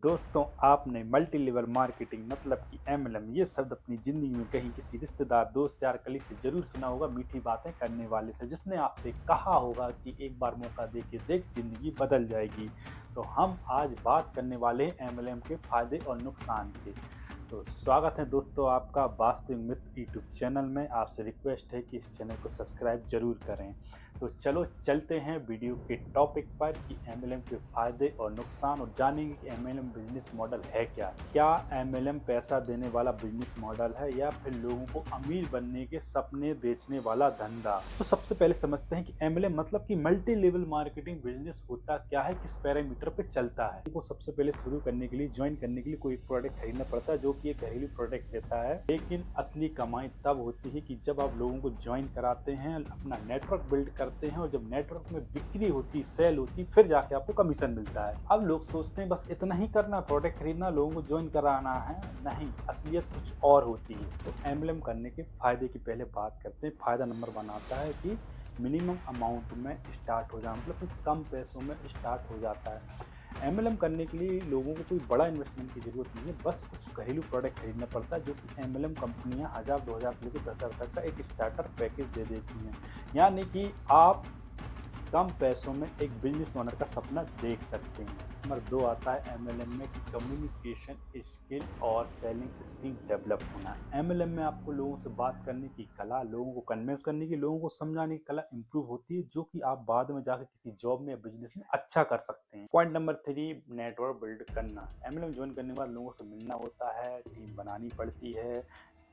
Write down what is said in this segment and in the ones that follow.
दोस्तों, आपने multi level marketing मतलब कि एमएलएम ये शब्द अपनी ज़िंदगी में कहीं किसी रिश्तेदार, दोस्त यार कलीग से ज़रूर सुना होगा, मीठी बातें करने वाले से, जिसने आपसे कहा होगा कि एक बार मौका दे के देख, ज़िंदगी बदल जाएगी। तो हम आज बात करने वाले हैं एमएलएम के फ़ायदे और नुकसान के। तो स्वागत है दोस्तों आपका वास्तविक मित्र यूट्यूब चैनल में। आपसे रिक्वेस्ट है कि इस चैनल को सब्सक्राइब ज़रूर करें। तो चलो चलते हैं वीडियो के टॉपिक पर कि एमएलएम के फायदे और नुकसान और जानेंगे कि एमएलएम बिजनेस मॉडल है क्या एमएलएम पैसा देने वाला बिजनेस मॉडल है या फिर लोगों को अमीर बनने के सपने बेचने वाला धंधा। तो सबसे पहले समझते हैं कि एमएलएम मतलब कि मल्टी लेवल मार्केटिंग बिजनेस होता क्या है, किस पैरामीटर पे चलता है। को सबसे पहले शुरू करने के लिए, ज्वाइन करने के लिए कोई एक प्रोडक्ट खरीदना पड़ता है जो कि एक घरेलू प्रोडक्ट देता है। लेकिन असली कमाई तब होती है कि जब आप लोगों को ज्वाइन कराते हैं, अपना नेटवर्क बिल्ड करते हैं और जब नेटवर्क में बिक्री होती, सेल होती, फिर जाके आपको कमीशन मिलता है। अब लोग सोचते हैं बस इतना ही करना, प्रोडक्ट खरीदना, लोगों को ज्वाइन कराना है। नहीं, असलियत कुछ और होती है। तो एमएलएम करने के फायदे की पहले बात करते हैं। फायदा नंबर 1 आता है कि मिनिमम अमाउंट में स्टार्ट हो जाना, मतलब कि कम पैसों में स्टार्ट हो जाता है। एमएलएम करने के लिए लोगों को कोई बड़ा इन्वेस्टमेंट की ज़रूरत नहीं है, बस कुछ घरेलू प्रोडक्ट खरीदना पड़ता है जो कि एमएलएम कंपनियां 1000-2000 से लेकर 10,000 तक का एक स्टार्टर पैकेज दे देती हैं। यानी कि आप कम पैसों में एक बिजनेस ओनर का सपना देख सकते हैं। नंबर 2 आता है एमएलएम में कि कम्युनिकेशन स्किल और सेलिंग स्किल डेवलप होना। एमएलएम में आपको लोगों से बात करने की कला, लोगों को कन्विंस करने की, लोगों को समझाने की कला इंप्रूव होती है, जो कि आप बाद में जाकर किसी जॉब में या बिजनेस में अच्छा कर सकते हैं। पॉइंट नंबर 3, नेटवर्क बिल्ड करना। एमएलएम ज्वाइन करने के बाद लोगों से मिलना होता है, टीम बनानी पड़ती है,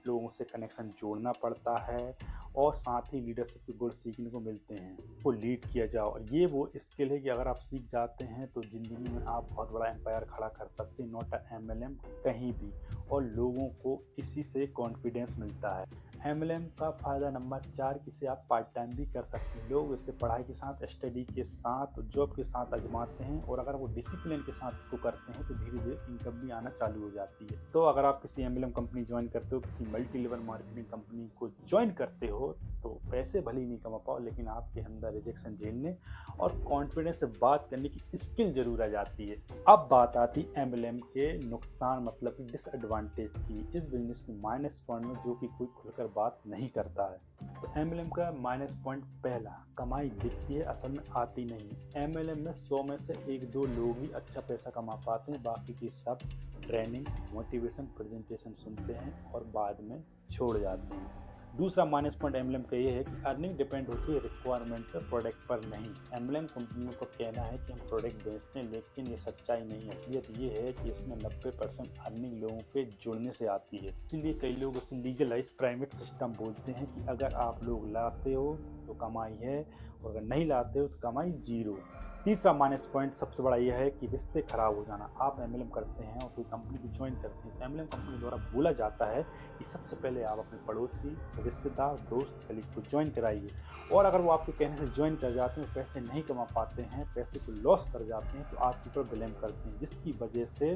लोगों से कनेक्शन जोड़ना पड़ता है और साथ ही लीडरशिप के गुण सीखने को मिलते हैं। को लीड किया जाओ, और ये वो स्किल है कि अगर आप सीख जाते हैं तो ज़िंदगी में आप बहुत बड़ा एम्पायर खड़ा कर सकते हैं, नॉट अ एमएलएम कहीं भी। और लोगों को इसी से कॉन्फिडेंस मिलता है। एमएलएम का फ़ायदा नंबर 4 कि इसे आप पार्ट टाइम भी कर सकते हैं। लोग इसे पढ़ाई के साथ, स्टडी के साथ, जॉब के साथ आजमाते हैं, और अगर वो डिसिप्लिन के साथ इसको करते हैं तो धीरे धीरे इनकम भी आना चालू हो जाती है। तो अगर आप किसी एमएलएम कंपनी ज्वाइन करते हो, किसी मल्टी लेवल मार्केटिंग कंपनी को ज्वाइन करते हो, तो पैसे भले ही नहीं कमा पाओ, लेकिन आपके अंदर रिजेक्शन झेलने और कॉन्फिडेंस से बात करने की स्किल जरूर आ जाती है। अब बात आती एमएलएम के नुकसान मतलब कि डिसएडवांटेज की, इस बिजनेस की माइनस पॉइंट में जो कि कोई खुलकर बात नहीं करता है। तो एमएलएम का माइनस पॉइंट पहला, कमाई दिखती है, असल में आती नहीं। एमएलएम में 100 में से 1-2 लोग ही अच्छा पैसा कमा पाते हैं, बाकी के सब ट्रेनिंग, मोटिवेशन, प्रेजेंटेशन सुनते हैं और बाद में छोड़ जाते हैं। दूसरा माइनस पॉइंट एमएलएम का ये है कि अर्निंग डिपेंड होती है रिक्वायरमेंट पर, प्रोडक्ट पर नहीं। एमएलएम कंपनियों का कहना है कि हम प्रोडक्ट बेचते हैं, लेकिन ये सच्चाई नहीं है। असलियत ये है कि इसमें 90% अर्निंग लोगों के जुड़ने से आती है। इसलिए कई लोग उसे लीगलाइज प्राइवेट सिस्टम बोलते हैं कि अगर आप लोग लाते हो तो कमाई है, और अगर नहीं लाते हो तो कमाई जीरो। तीसरा माइनस पॉइंट सबसे बड़ा यह है कि रिश्ते खराब हो जाना। आप एमएलएम करते हैं और कोई कंपनी को ज्वाइन करते हैं तो एमएलएम कंपनी द्वारा बोला जाता है कि सबसे पहले आप अपने पड़ोसी, रिश्तेदार, दोस्त, कलीग को ज्वाइन कराइए, और अगर वो आपके कहने से ज्वाइन कर जाते हैं, पैसे नहीं कमा पाते हैं, पैसे को लॉस कर जाते हैं, तो आपके ऊपर ब्लेम करते हैं, जिसकी वजह से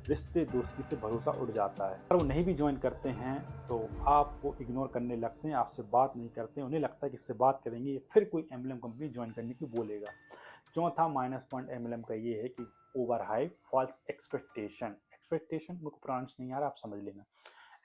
रिश्ते दोस्ती से भरोसा उठ जाता है। अगर वो नहीं भी ज्वाइन करते हैं तो आपको इग्नोर करने लगते हैं, आपसे बात नहीं करते हैं, उन्हें लगता है कि इससे बात करेंगे फिर कोई एमएलएम कंपनी ज्वाइन करने की बोलेगा। चौथा माइनस पॉइंट एमएलएम का ये है कि over hype, false expectation. Expectation मेरे को प्रोनाउंस नहीं आ रहा, आप समझ लेना।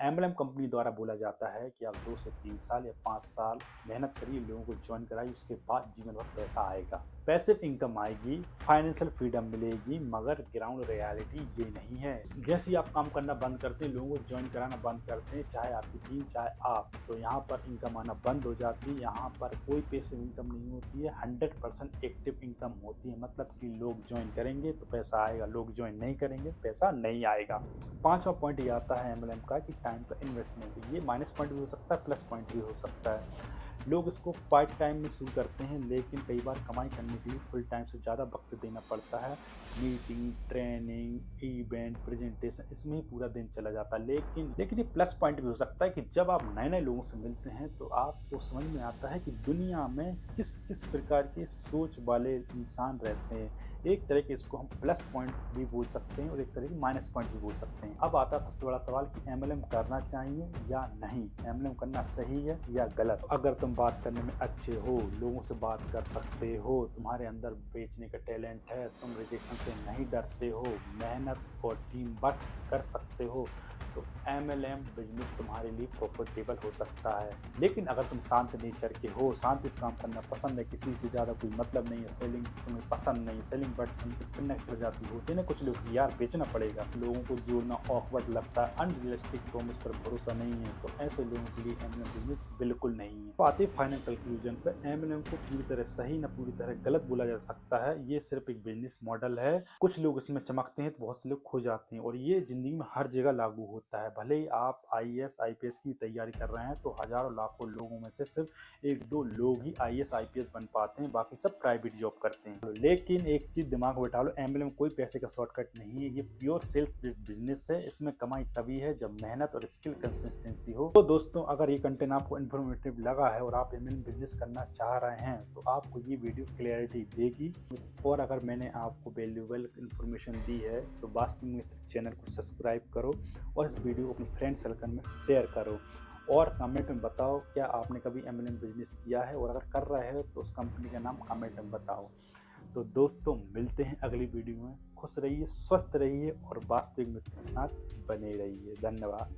एमएलएम कंपनी द्वारा बोला जाता है कि आप 2 से 3 साल या 5 साल मेहनत करिए, लोगों को ज्वाइन कराइए, उसके बाद जीवन भर पैसा आएगा, पैसिव इनकम आएगी, फाइनेंशियल फ्रीडम मिलेगी। मगर ग्राउंड रियलिटी ये नहीं है। जैसे ही आप काम करना बंद करते हैं, लोगों को ज्वाइन कराना बंद करते हैं, चाहे आपकी टीम चाहे आप, तो यहाँ पर इनकम आना बंद हो जाती है। यहाँ पर कोई पैसिव इनकम नहीं होती है, 100% एक्टिव इनकम होती है। मतलब कि लोग ज्वाइन करेंगे तो पैसा आएगा, लोग ज्वाइन नहीं करेंगे पैसा नहीं आएगा। पांचवा पॉइंट ये आता है एमएलएम का कि टाइम का इन्वेस्टमेंट। ये माइनस पॉइंट भी हो सकता है, प्लस पॉइंट भी हो सकता है। लोग इसको पार्ट टाइम में शुरू करते हैं, लेकिन कई बार कमाई करने के लिए फुल टाइम से ज़्यादा वक्त देना पड़ता है। मीटिंग, ट्रेनिंग, इवेंट, प्रेजेंटेशन, इसमें ही पूरा दिन चला जाता है। लेकिन ये प्लस पॉइंट भी हो सकता है कि जब आप नए नए लोगों से मिलते हैं तो आपको समझ में आता है कि दुनिया में किस किस प्रकार के सोच वाले इंसान रहते हैं। एक तरह के इसको हम प्लस पॉइंट भी बोल सकते हैं और एक तरह की माइनस पॉइंट भी बोल सकते हैं। अब आता है सबसे बड़ा सवाल कि एमएलएम करना चाहिए या नहीं, एमएलएम करना सही है या गलत। अगर तुम बात करने में अच्छे हो, लोगों से बात कर सकते हो, तुम्हारे अंदर बेचने का टैलेंट है, तुम रिजेक्शन से नहीं डरते हो, मेहनत और टीम वर्क कर सकते हो, तो एमएलएम बिजनेस तुम्हारे लिए प्रॉफिटेबल हो सकता है। लेकिन अगर तुम शांत नेचर के हो, शांति से काम करना पसंद है, किसी से ज़्यादा कोई मतलब नहीं है, सेलिंग तुम्हें पसंद नहीं, सेलिंग वर्ड सुन के कनेक्ट हो जाती होती है ना कुछ लोग, यार बेचना पड़ेगा, लोगों को जोड़ना ऑकवर्ड लगता है, अनरियलिस्टिक प्रॉमिस पर भरोसा नहीं है, तो ऐसे लोगों के लिए एमएलएम बिजनेस बिल्कुल नहीं है। तो आते फाइनल कंक्लूजन पर, एमएलएम को पूरी तरह सही ना पूरी तरह गलत बोला जा सकता है। ये सिर्फ एक बिजनेस मॉडल है, कुछ लोग इसमें चमकते हैं तो बहुत से लोग खो जाते हैं, और ये जिंदगी में हर जगह लागू होता है। भले ही आप आईएएस आईपीएस की तैयारी कर रहे हैं तो हजारों लाखों लोगों में से सिर्फ एक दो लोग ही आईएएस आईपीएस बन पाते हैं, बाकी सब प्राइवेट जॉब करते हैं। लेकिन एक चीज दिमाग में बैठा लो, एमएलएम कोई पैसे का शॉर्टकट नहीं है, ये प्योर सेल्स बिजनेस है। इसमें कमाई तभी है जब मेहनत और स्किल कंसिस्टेंसी हो। तो दोस्तों, अगर ये कंटेंट आपको इन्फॉर्मेटिव लगा है और आप एमएलएम बिजनेस करना चाह रहे हैं तो आपको ये वीडियो क्लैरिटी देगी। और अगर मैंने आपको वैल्यूएबल इन्फॉर्मेशन दी है तो वास्तव में चैनल को सब्सक्राइब करो और इस वीडियो को अपने फ्रेंड सर्कल में शेयर करो, और कमेंट में बताओ क्या आपने कभी एमएलएम बिजनेस किया है, और अगर कर रहे हो तो उस कंपनी का नाम कमेंट में बताओ। तो दोस्तों, मिलते हैं अगली वीडियो में। खुश रहिए, स्वस्थ रहिए और वास्तविक मित्र के साथ बने रहिए। धन्यवाद।